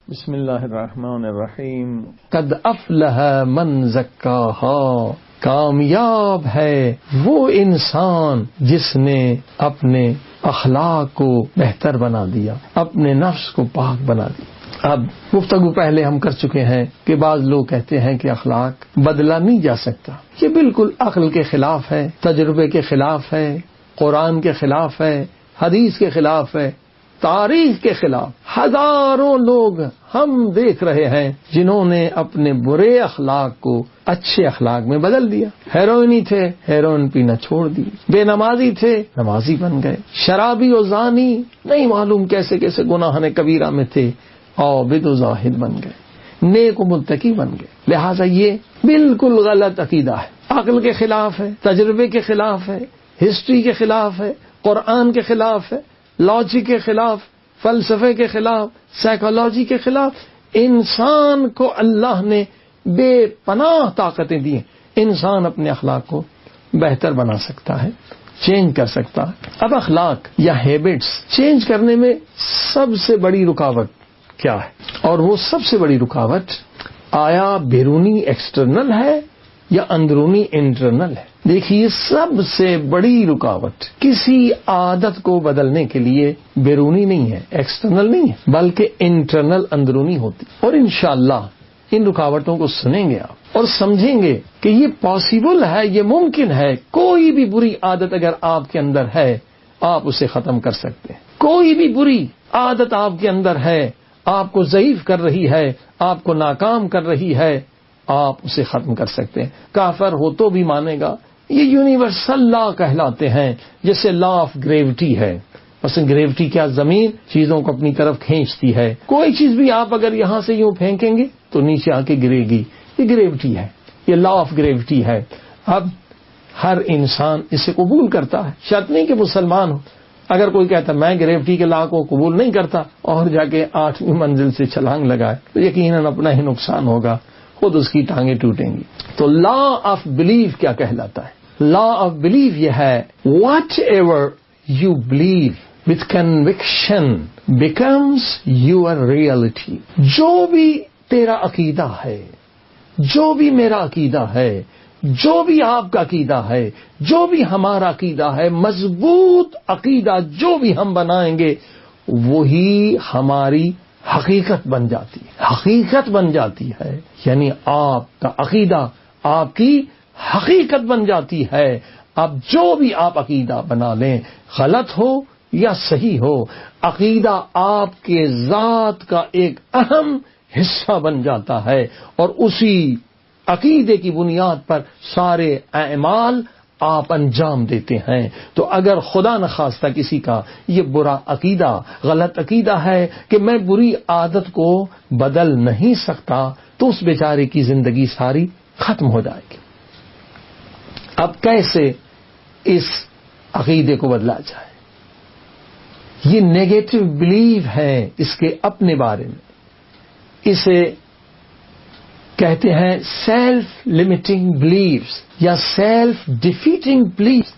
بسم اللہ الرحمن الرحیم۔ قد افلح من زکاہا، کامیاب ہے وہ انسان جس نے اپنے اخلاق کو بہتر بنا دیا، اپنے نفس کو پاک بنا دیا۔ اب گفتگو پہلے ہم کر چکے ہیں کہ بعض لوگ کہتے ہیں کہ اخلاق بدلا نہیں جا سکتا۔ یہ بالکل عقل کے خلاف ہے، تجربے کے خلاف ہے، قرآن کے خلاف ہے، حدیث کے خلاف ہے، تاریخ کے خلاف۔ ہزاروں لوگ ہم دیکھ رہے ہیں جنہوں نے اپنے برے اخلاق کو اچھے اخلاق میں بدل دیا۔ ہیروئنی تھے، ہیروئن پینا چھوڑ دی، بے نمازی تھے، نمازی بن گئے، شرابی و زانی نہیں معلوم کیسے کیسے گناہ کبیرہ میں تھے، عابد و زاہد بن گئے، نیک و متقی بن گئے۔ لہذا یہ بالکل غلط عقیدہ ہے، عقل کے خلاف ہے، تجربے کے خلاف ہے، ہسٹری کے خلاف ہے، قرآن کے خلاف ہے، لاجک کے خلاف، فلسفے کے خلاف، سائیکالوجی کے خلاف۔ انسان کو اللہ نے بے پناہ طاقتیں دی ہیں، انسان اپنے اخلاق کو بہتر بنا سکتا ہے، چینج کر سکتا ہے۔ اب اخلاق یا ہیبٹس چینج کرنے میں سب سے بڑی رکاوٹ کیا ہے؟ اور وہ سب سے بڑی رکاوٹ آیا بیرونی ایکسٹرنل ہے یا اندرونی انٹرنل ہے؟ دیکھیے، سب سے بڑی رکاوٹ کسی عادت کو بدلنے کے لیے بیرونی نہیں ہے، ایکسٹرنل نہیں ہے، بلکہ انٹرنل اندرونی ہوتی۔ اور انشاءاللہ ان رکاوٹوں کو سنیں گے آپ اور سمجھیں گے کہ یہ پاسبل ہے، یہ ممکن ہے۔ کوئی بھی بری عادت اگر آپ کے اندر ہے، آپ اسے ختم کر سکتے ہیں۔ کوئی بھی بری عادت آپ کے اندر ہے، آپ کو ضعیف کر رہی ہے، آپ کو ناکام کر رہی ہے، آپ اسے ختم کر سکتے ہیں۔ کافر ہو تو بھی مانے گا۔ یہ یونیورسل لا کہلاتے ہیں، جیسے لا آف گریوٹی ہے۔ مثلا گریوٹی کیا؟ زمین چیزوں کو اپنی طرف کھینچتی ہے۔ کوئی چیز بھی آپ اگر یہاں سے یوں پھینکیں گے تو نیچے آ کے گرے گی۔ یہ گریوٹی ہے، یہ لا آف گریوٹی ہے۔ اب ہر انسان اسے قبول کرتا ہے، شرط نہیں کہ مسلمان ہو۔ اگر کوئی کہتا میں گریوٹی کے لا کو قبول نہیں کرتا اور جا کے 8ویں منزل سے چھلانگ لگائے تو یقیناً اپنا ہی نقصان ہوگا، خود اس کی ٹانگیں ٹوٹیں گی۔ تو لا آف بلیف کیا کہلاتا ہے؟ لا آف بلیف یہ ہے what ever you believe with conviction becomes your reality. جو بھی تیرا عقیدہ ہے، جو بھی میرا عقیدہ ہے، جو بھی آپ کا عقیدہ ہے، جو بھی ہمارا عقیدہ ہے، مضبوط عقیدہ جو بھی ہم بنائیں گے وہی ہماری حقیقت بن جاتی ہے، حقیقت بن جاتی ہے۔ یعنی آپ کا عقیدہ آپ کی حقیقت بن جاتی ہے۔ اب جو بھی آپ عقیدہ بنا لیں، غلط ہو یا صحیح ہو، عقیدہ آپ کے ذات کا ایک اہم حصہ بن جاتا ہے، اور اسی عقیدے کی بنیاد پر سارے اعمال آپ انجام دیتے ہیں۔ تو اگر خدا نخواستہ کسی کا یہ برا عقیدہ، غلط عقیدہ ہے کہ میں بری عادت کو بدل نہیں سکتا، تو اس بیچارے کی زندگی ساری ختم ہو جائے گی۔ اب کیسے اس عقیدے کو بدلا جائے؟ یہ نیگیٹو بلیف ہے اس کے اپنے بارے میں، اسے کہتے ہیں سیلف لمیٹنگ بلیفز یا سیلف ڈیفیٹنگ بلیفز۔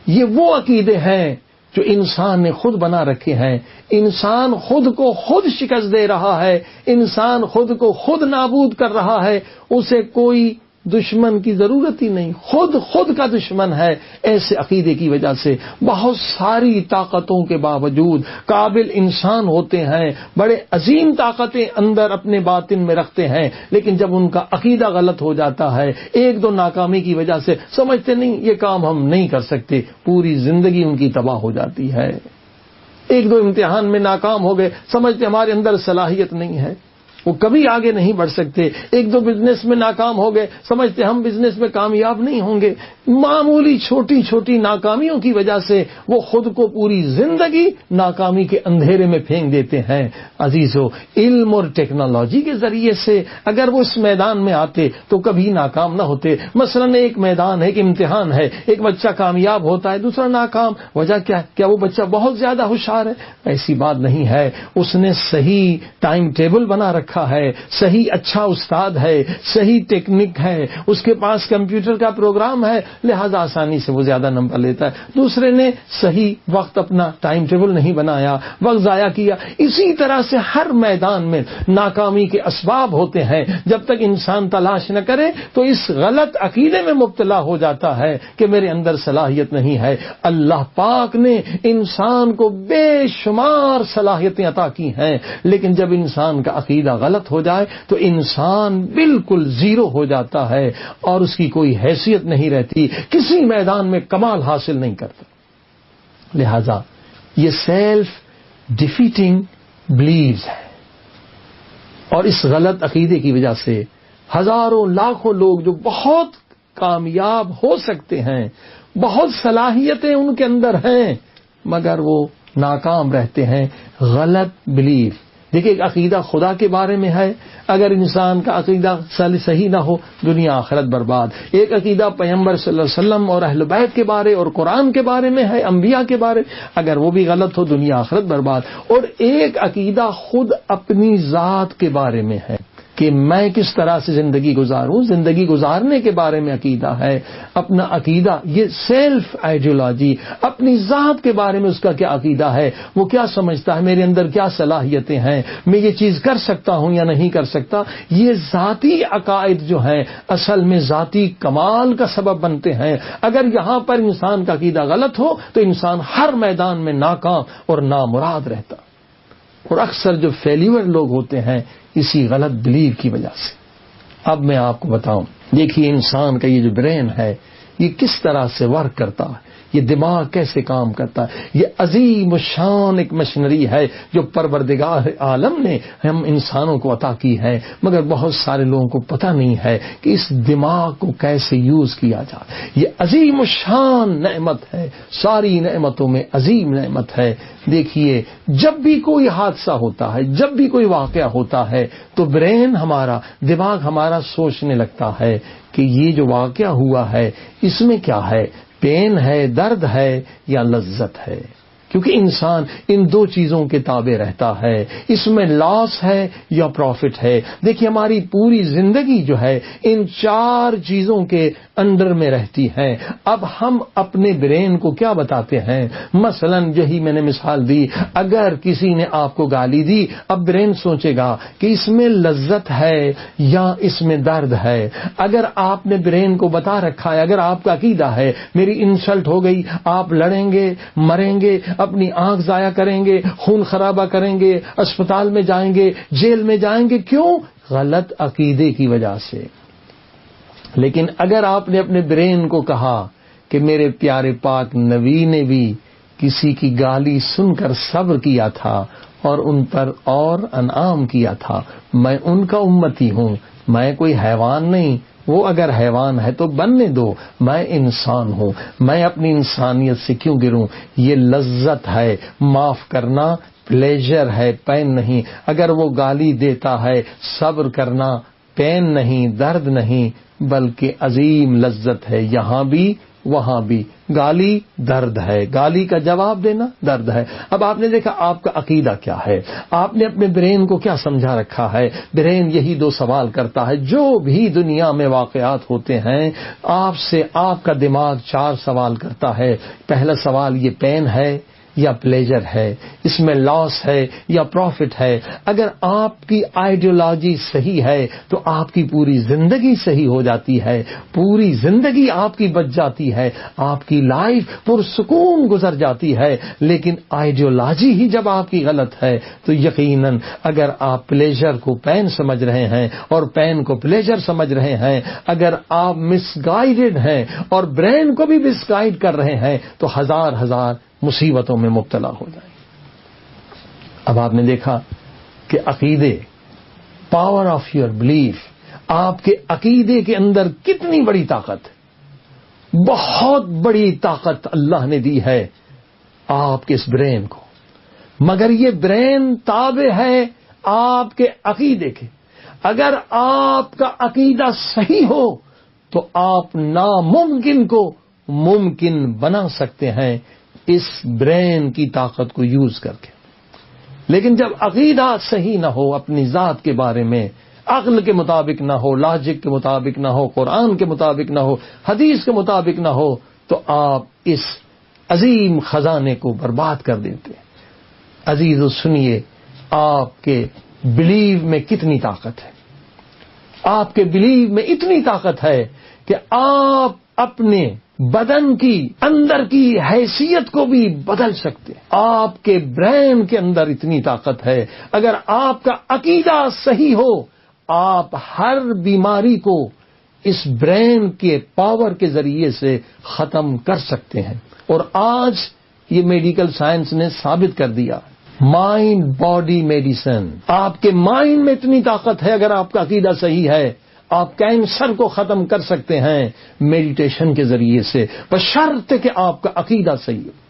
یہ وہ عقیدے ہیں جو انسان نے خود بنا رکھے ہیں۔ انسان خود کو خود شکست دے رہا ہے، انسان خود کو خود نابود کر رہا ہے، اسے کوئی دشمن کی ضرورت ہی نہیں، خود کا دشمن ہے۔ ایسے عقیدے کی وجہ سے بہت ساری طاقتوں کے باوجود قابل انسان ہوتے ہیں، بڑے عظیم طاقتیں اندر اپنے باطن میں رکھتے ہیں، لیکن جب ان کا عقیدہ غلط ہو جاتا ہے، ایک دو ناکامی کی وجہ سے سمجھتے نہیں یہ کام ہم نہیں کر سکتے، پوری زندگی ان کی تباہ ہو جاتی ہے۔ ایک دو امتحان میں ناکام ہو گئے، سمجھتے ہمارے اندر صلاحیت نہیں ہے، وہ کبھی آگے نہیں بڑھ سکتے۔ ایک دو بزنس میں ناکام ہو گئے، سمجھتے ہم بزنس میں کامیاب نہیں ہوں گے۔ معمولی چھوٹی چھوٹی ناکامیوں کی وجہ سے وہ خود کو پوری زندگی ناکامی کے اندھیرے میں پھینک دیتے ہیں۔ عزیزو، علم اور ٹیکنالوجی کے ذریعے سے اگر وہ اس میدان میں آتے تو کبھی ناکام نہ ہوتے۔ مثلا ایک میدان ہے، ایک امتحان ہے، ایک بچہ کامیاب ہوتا ہے، دوسرا ناکام۔ وجہ کیا ہے؟ کیا وہ بچہ بہت زیادہ ہوشیار ہے؟ ایسی بات نہیں ہے، اس نے صحیح ٹائم ٹیبل بنا رکھا ہے، صحیح اچھا استاد ہے، صحیح ٹیکنک ہے، اس کے پاس کمپیوٹر کا پروگرام ہے، لہذا آسانی سے وہ زیادہ نمبر لیتا ہے. دوسرے نے صحیح وقت اپنا ٹائم ٹیبل نہیں بنایا, وقت ضائع کیا. اسی طرح سے ہر میدان میں ناکامی کے اسباب ہوتے ہیں. جب تک انسان تلاش نہ کرے تو اس غلط عقیدے میں مبتلا ہو جاتا ہے کہ میرے اندر صلاحیت نہیں ہے. اللہ پاک نے انسان کو بے شمار صلاحیتیں عطا کی ہیں, لیکن جب انسان کا عقیدہ غلط ہو جائے تو انسان بالکل زیرو ہو جاتا ہے اور اس کی کوئی حیثیت نہیں رہتی, کسی میدان میں کمال حاصل نہیں کرتا. لہذا یہ سیلف ڈیفیٹنگ بلیوز ہے, اور اس غلط عقیدے کی وجہ سے ہزاروں لاکھوں لوگ جو بہت کامیاب ہو سکتے ہیں, بہت صلاحیتیں ان کے اندر ہیں, مگر وہ ناکام رہتے ہیں. غلط بلیف. دیکھیے, ایک عقیدہ خدا کے بارے میں ہے, اگر انسان کا عقیدہ صحیح نہ ہو دنیا آخرت برباد. ایک عقیدہ پیغمبر صلی اللہ علیہ وسلم اور اہل بیت کے بارے اور قرآن کے بارے میں ہے, انبیاء کے بارے, اگر وہ بھی غلط ہو دنیا آخرت برباد. اور ایک عقیدہ خود اپنی ذات کے بارے میں ہے کہ میں کس طرح سے زندگی گزاروں, زندگی گزارنے کے بارے میں عقیدہ ہے. اپنا عقیدہ, یہ سیلف آئیڈیالوجی, اپنی ذات کے بارے میں اس کا کیا عقیدہ ہے, وہ کیا سمجھتا ہے, میرے اندر کیا صلاحیتیں ہیں, میں یہ چیز کر سکتا ہوں یا نہیں کر سکتا. یہ ذاتی عقائد جو ہیں اصل میں ذاتی کمال کا سبب بنتے ہیں. اگر یہاں پر انسان کا عقیدہ غلط ہو تو انسان ہر میدان میں ناکام اور نامراد رہتا. اور اکثر جو فیلیور لوگ ہوتے ہیں اسی غلط بلیو کی وجہ سے. اب میں آپ کو بتاؤں, دیکھیے انسان کا یہ جو برین ہے یہ کس طرح سے ورک کرتا ہے, یہ دماغ کیسے کام کرتا ہے. یہ عظیم الشان ایک مشینری ہے جو پروردگار عالم نے ہم انسانوں کو عطا کی ہے, مگر بہت سارے لوگوں کو پتہ نہیں ہے کہ اس دماغ کو کیسے یوز کیا جائے. یہ عظیم الشان نعمت ہے, ساری نعمتوں میں عظیم نعمت ہے. دیکھیے, جب بھی کوئی حادثہ ہوتا ہے, جب بھی کوئی واقعہ ہوتا ہے تو برین ہمارا, دماغ ہمارا سوچنے لگتا ہے کہ یہ جو واقعہ ہوا ہے اس میں کیا ہے, پین ہے, درد ہے یا لذت ہے. کیونکہ انسان ان دو چیزوں کے تابع رہتا ہے, اس میں لاس ہے یا پروفٹ ہے. دیکھیے ہماری پوری زندگی جو ہے ان چار چیزوں کے انڈر میں رہتی ہے. اب ہم اپنے برین کو کیا بتاتے ہیں, مثلا یہی میں نے مثال دی, اگر کسی نے آپ کو گالی دی, اب برین سوچے گا کہ اس میں لذت ہے یا اس میں درد ہے. اگر آپ نے برین کو بتا رکھا ہے, اگر آپ کا عقیدہ ہے میری انسلٹ ہو گئی, آپ لڑیں گے, مریں گے, اپنی آنکھ ضائع کریں گے, خون خرابہ کریں گے, اسپتال میں جائیں گے, جیل میں جائیں گے, کیوں؟ غلط عقیدے کی وجہ سے. لیکن اگر آپ نے اپنے برین کو کہا کہ میرے پیارے پاک نبی نے بھی کسی کی گالی سن کر صبر کیا تھا اور ان پر اور انعام کیا تھا, میں ان کا امتی ہوں, میں کوئی حیوان نہیں, وہ اگر حیوان ہے تو بننے دو, میں انسان ہوں, میں اپنی انسانیت سے کیوں گروں. یہ لذت ہے, معاف کرنا پلیجر ہے, پین نہیں. اگر وہ گالی دیتا ہے, صبر کرنا پین نہیں, درد نہیں, بلکہ عظیم لذت ہے. یہاں بھی وہاں بھی گالی درد ہے, گالی کا جواب دینا درد ہے. اب آپ نے دیکھا آپ کا عقیدہ کیا ہے, آپ نے اپنے برین کو کیا سمجھا رکھا ہے. برین یہی دو سوال کرتا ہے, جو بھی دنیا میں واقعات ہوتے ہیں آپ سے آپ کا دماغ چار سوال کرتا ہے. پہلا سوال, یہ پین ہے یا پلیجر ہے, اس میں لاس ہے یا پروفٹ ہے. اگر آپ کی آئیڈیالوجی صحیح ہے تو آپ کی پوری زندگی صحیح ہو جاتی ہے, پوری زندگی آپ کی بچ جاتی ہے, آپ کی لائف پرسکون گزر جاتی ہے. لیکن آئیڈیالوجی ہی جب آپ کی غلط ہے تو یقیناً اگر آپ پلیجر کو پین سمجھ رہے ہیں اور پین کو پلیجر سمجھ رہے ہیں, اگر آپ مس گائیڈڈ ہیں اور برین کو بھی مس گائیڈ کر رہے ہیں تو ہزار مصیبتوں میں مبتلا ہو جائیں. اب آپ نے دیکھا کہ عقیدے, پاور آف یور بلیف, آپ کے عقیدے کے اندر کتنی بڑی طاقت, بہت بڑی طاقت اللہ نے دی ہے آپ کے اس برین کو. مگر یہ برین تابع ہے آپ کے عقیدے کے. اگر آپ کا عقیدہ صحیح ہو تو آپ ناممکن کو ممکن بنا سکتے ہیں اس برین کی طاقت کو یوز کر کے. لیکن جب عقیدہ صحیح نہ ہو اپنی ذات کے بارے میں, عقل کے مطابق نہ ہو، لاجک کے مطابق نہ ہو، قرآن کے مطابق نہ ہو، حدیث کے مطابق نہ ہو، تو آپ اس عظیم خزانے کو برباد کر دیتے ہیں۔ عزیزو سنیے، آپ کے بلیو میں کتنی طاقت ہے، آپ کے بلیو میں اتنی طاقت ہے کہ آپ اپنے بدن کی اندر کی حیثیت کو بھی بدل سکتے ہیں۔ آپ کے برین کے اندر اتنی طاقت ہے، اگر آپ کا عقیدہ صحیح ہو، آپ ہر بیماری کو اس برین کے پاور کے ذریعے سے ختم کر سکتے ہیں۔ اور آج یہ میڈیکل سائنس نے ثابت کر دیا، مائنڈ باڈی میڈیسن، آپ کے مائنڈ میں اتنی طاقت ہے، اگر آپ کا عقیدہ صحیح ہے آپ کینسر کو ختم کر سکتے ہیں میڈیٹیشن کے ذریعے سے، بشرط کہ آپ کا عقیدہ صحیح ہو۔